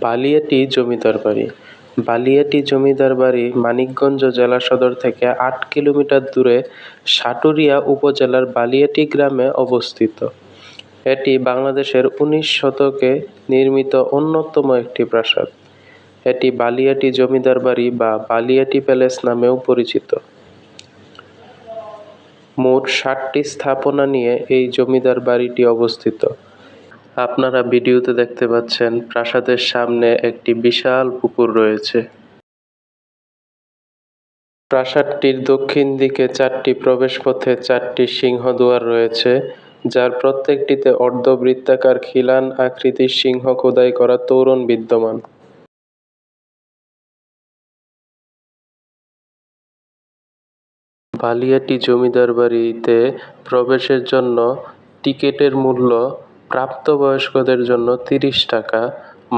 বালিয়াটি জমিদার বাড়ি। বালিয়াটি জমিদার বাড়ি মানিকগঞ্জ জেলা সদর থেকে ৮ কিলোমিটার দূরে সাটুরিয়া উপজেলার বালিয়াটি গ্রামে অবস্থিত। এটি বাংলাদেশের ১৯ শতকে নির্মিত অন্যতম একটি প্রাসাদ। এটি বালিয়াটি জমিদার বাড়ি বা বালিয়াটি প্যালেস নামেও পরিচিত। মোট ৭টি স্থাপনা নিয়ে এই জমিদার বাড়িটি অবস্থিত। আপনারা ভিডিওতে দেখতে পাচ্ছেন প্রাসাদের সামনে একটি বিশাল পুকুর রয়েছে। প্রাসাদটির দক্ষিণ দিকে ৪টি প্রবেশপথে ৪টি সিংহদুয়ার রয়েছে, যার প্রত্যেকটিতে অর্ধবৃত্তাকার খিলান আকৃতির সিংহ খোদাই করা তোরণ বিদ্যমান। বালিয়াটি জমিদার বাড়িতে প্রবেশের জন্য টিকিটের মূল্য প্রাপ্তবয়স্কদের জন্য ৩০ টাকা,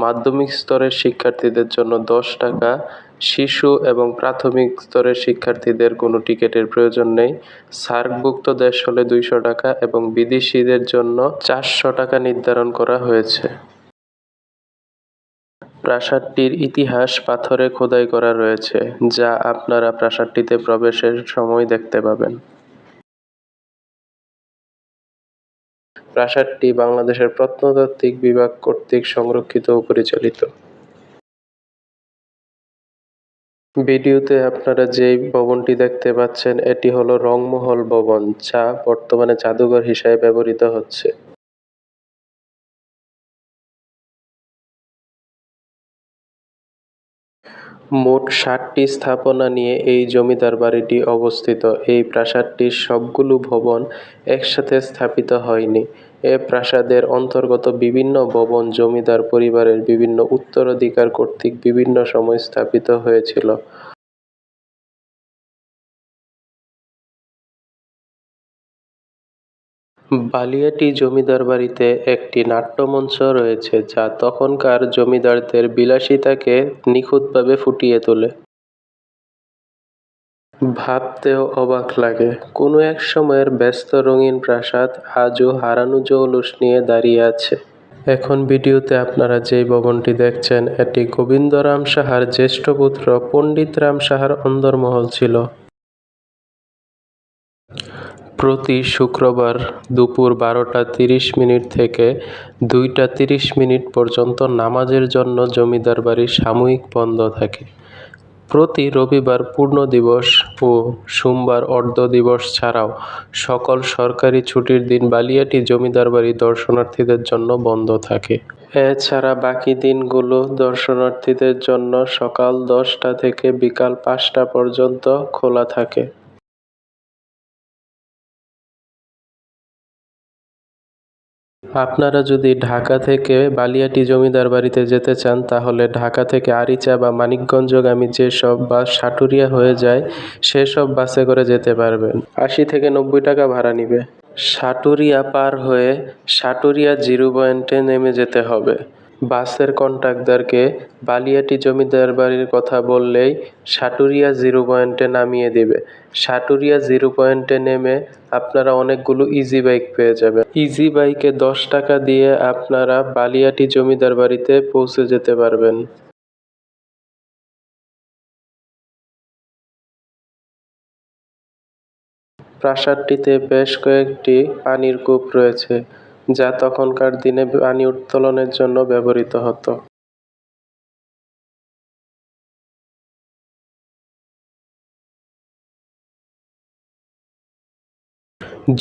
মাধ্যমিক স্তরের শিক্ষার্থীদের জন্য ১০ টাকা, শিশু এবং প্রাথমিক স্তরের শিক্ষার্থীদের কোনো টিকিটের প্রয়োজন নেই, সার্কভুক্ত দেশ হলে ২০০ টাকা এবং বিদেশিদের জন্য ৪০০ টাকা নির্ধারণ করা হয়েছে। প্রাসাদটির ইতিহাস পাথরে খোদাই করা রয়েছে, যা আপনারা প্রাসাদটিতে প্রবেশের সময় দেখতে পাবেন। প্রাসাদটি বাংলাদেশের প্রত্নতাত্ত্বিক বিভাগ কর্তৃক সংরক্ষিত ও পরিচালিত। ভিডিওতে আপনারা যে ভবনটি দেখতে পাচ্ছেন এটি হলো রংমহল ভবন, যা বর্তমানে জাদুঘর হিসেবে ব্যবহৃত হচ্ছে। মোট ৭টি স্থাপনা নিয়ে এই জমিদার বাড়িটি অবস্থিত। এই প্রাসাদটির সবগুলো ভবন একসাথে স্থাপিত হয়নি। এ প্রাসাদের অন্তর্গত বিভিন্ন ভবন জমিদার পরিবারের বিভিন্ন উত্তরাধিকার কর্তৃক বিভিন্ন সময় স্থাপিত হয়েছিল। বালিয়াটি জমিদার বাড়িতে একটি নাট্যমঞ্চ রয়েছে, যা তখনকার জমিদারদের বিলাসিতাকে নিখুঁতভাবে ফুটিয়ে তোলে। ভাবতেও অবাক লাগে, কোনো এক সময়ের ব্যস্ত রঙিন প্রাসাদ আজও হারানো জৌলুস নিয়ে দাঁড়িয়ে আছে। এখন ভিডিওতে আপনারা যে ভবনটি দেখছেন এটি গোবিন্দরাম সাহার জ্যেষ্ঠ পুত্র পণ্ডিত রাম সাহার অন্দরমহল ছিল। প্রতি শুক্রবার দুপুর ১২:৩০ থেকে ২:৩০ পর্যন্ত নামাজের জন্য জমিদার বাড়ি সাময়িক বন্ধ থাকে। প্রতি রবিবার পূর্ণ দিবস ও সোমবার অর্ধ দিবস ছাড়াও সকল সরকারি ছুটির দিন বালিয়াটি জমিদার বাড়ি দর্শনার্থীদের জন্য বন্ধ থাকে। এছাড়া বাকি দিনগুলো দর্শনার্থীদের জন্য সকাল ১০টা থেকে বিকাল ৫টা পর্যন্ত খোলা থাকে। আপনারা যদি ঢাকা থেকে বালিয়াটি জমিদার বাড়িতে যেতে চান তাহলে ঢাকা থেকে আরিচা বা মানিকগঞ্জগামী যেসব বাস সাটুরিয়া হয়ে যায় সেসব বাসে করে যেতে পারবেন। ৮০ থেকে ৯০ টাকা ভাড়া নিবে। সাটুরিয়া পার হয়ে সাটুরিয়া জিরো পয়েন্টে নেমে যেতে হবে। বাসের কন্ডাক্টরকে বালিয়াটি জমিদার বাড়ির কথা বললেই সাটুরিয়া জিরো পয়েন্টে নামিয়ে দিবে। সাটুরিয়া জিরো পয়েন্টে নেমে আপনারা অনেকগুলো ইজি বাইক পেয়ে যাবেন। ইজি বাইকে ১০ টাকা দিয়ে আপনারা বালিয়াটি জমিদার বাড়িতে পৌঁছে যেতে পারবেন। প্রাসাদটিতে বেশ কয়েকটি পানির কূপ রয়েছে, যা তখনকার দিনে পানি উত্তোলনের জন্য ব্যবহৃত হতো।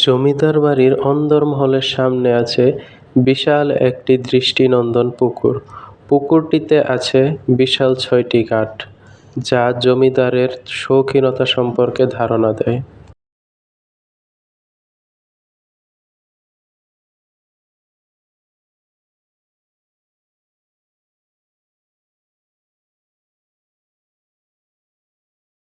জমিদার বাড়ির অন্দরমহলের সামনে আছে বিশাল একটি দৃষ্টিনন্দন পুকুর। পুকুরটিতে আছে বিশাল ৬টি ঘাট, যা জমিদারের শৌখিনতা সম্পর্কে ধারণা দেয়।